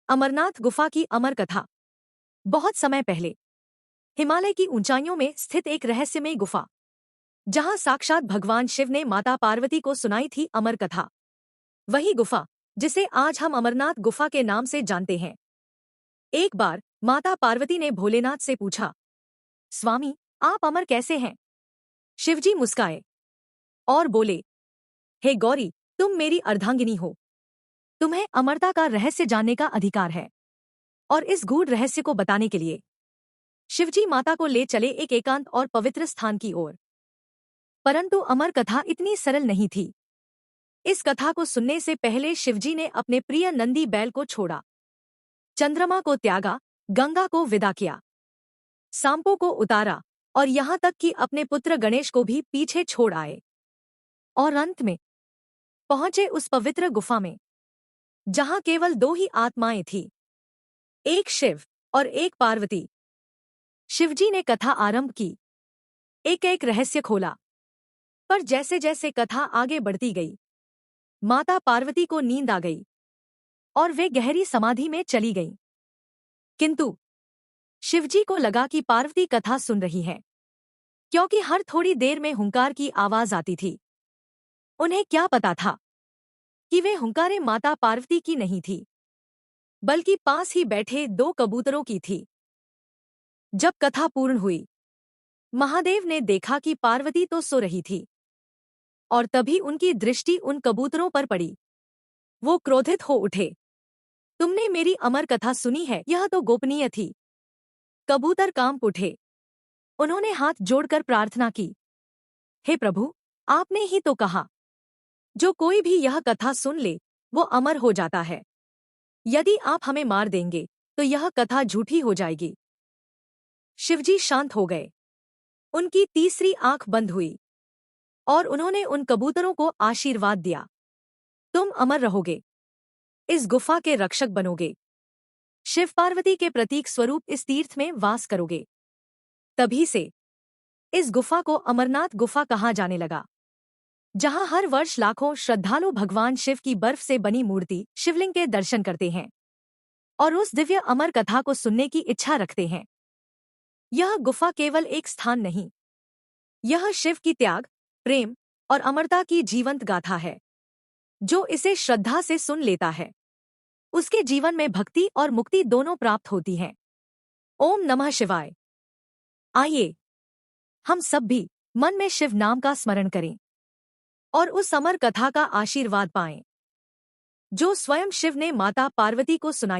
अमरनाथ गुफा की अमर कथा। बहुत समय पहले हिमालय की ऊंचाइयों में स्थित एक रहस्यमय गुफा, जहां साक्षात भगवान शिव ने माता पार्वती को सुनाई थी अमर कथा, वही गुफा जिसे आज हम अमरनाथ गुफा के नाम से जानते हैं। एक बार माता पार्वती ने भोलेनाथ से पूछा, स्वामी, आप अमर कैसे हैं? शिवजी मुस्काए और बोले, हे गौरी, तुम मेरी अर्धांगिनी हो। तुम्हें अमरता का रहस्य जानने का अधिकार है। और इस गूढ़ रहस्य को बताने के लिए शिवजी माता को ले चले एक एकांत और पवित्र स्थान की ओर। परंतु अमर कथा इतनी सरल नहीं थी। इस कथा को सुनने से पहले शिवजी ने अपने प्रिय नंदी बैल को छोड़ा, चंद्रमा को त्यागा, गंगा को विदा किया, सांपों को उतारा और यहाँ तक कि अपने पुत्र गणेश को भी पीछे छोड़ आए। और अंत में पहुंचे उस पवित्र गुफा में, जहां केवल दो ही आत्माएं थीं, एक शिव और एक पार्वती। शिवजी ने कथा आरंभ की, एक एक रहस्य खोला। पर जैसे जैसे कथा आगे बढ़ती गई, माता पार्वती को नींद आ गई और वे गहरी समाधि में चली गईं। किंतु शिवजी को लगा कि पार्वती कथा सुन रही है, क्योंकि हर थोड़ी देर में हुंकार की आवाज आती थी। उन्हें क्या पता था कि वे हुंकारें माता पार्वती की नहीं थी, बल्कि पास ही बैठे दो कबूतरों की थी। जब कथा पूर्ण हुई, महादेव ने देखा कि पार्वती तो सो रही थी, और तभी उनकी दृष्टि उन कबूतरों पर पड़ी। वो क्रोधित हो उठे, तुमने मेरी अमर कथा सुनी है, यह तो गोपनीय थी। कबूतर कांप उठे। उन्होंने हाथ जोड़कर प्रार्थना की, हे प्रभु, आपने ही तो कहा, जो कोई भी यह कथा सुन ले वो अमर हो जाता है। यदि आप हमें मार देंगे तो यह कथा झूठी हो जाएगी। शिवजी शांत हो गए। उनकी तीसरी आंख बंद हुई और उन्होंने उन कबूतरों को आशीर्वाद दिया, तुम अमर रहोगे, इस गुफा के रक्षक बनोगे, शिव पार्वती के प्रतीक स्वरूप इस तीर्थ में वास करोगे। तभी से इस गुफा को अमरनाथ गुफा कहा जाने लगा, जहां हर वर्ष लाखों श्रद्धालु भगवान शिव की बर्फ से बनी मूर्ति शिवलिंग के दर्शन करते हैं और उस दिव्य अमर कथा को सुनने की इच्छा रखते हैं। यह गुफा केवल एक स्थान नहीं, यह शिव की त्याग, प्रेम और अमरता की जीवंत गाथा है। जो इसे श्रद्धा से सुन लेता है, उसके जीवन में भक्ति और मुक्ति दोनों प्राप्त होती हैं। ओम नमः शिवाय। आइए हम सब भी मन में शिव नाम का स्मरण करें और उस अमर कथा का आशीर्वाद पाएं, जो स्वयं शिव ने माता पार्वती को सुनाई।